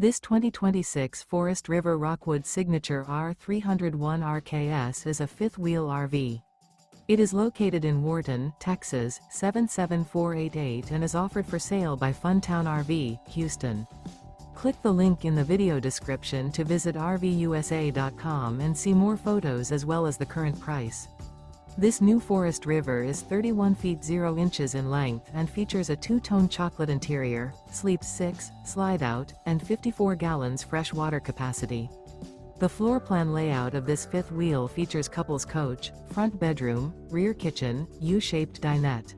This 2026 Forest River Rockwood Signature R301 RKS is a fifth-wheel RV. It is located in Wharton, Texas, 77488 and is offered for sale by Funtown RV, Houston. Click the link in the video description to visit RVUSA.com and see more photos as well as the current price. This new Forest River is 31 feet 0 inches in length and features a two-tone chocolate interior, sleeps 6, slide-out, and 54 gallons fresh water capacity. The floor plan layout of this fifth wheel features couples coach, front bedroom, rear kitchen, U-shaped dinette.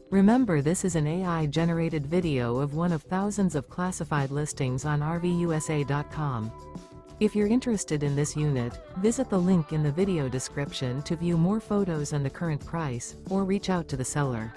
Remember, this is an AI-generated video of one of thousands of classified listings on RVUSA.com. If you're interested in this unit, visit the link in the video description to view more photos and the current price, or reach out to the seller.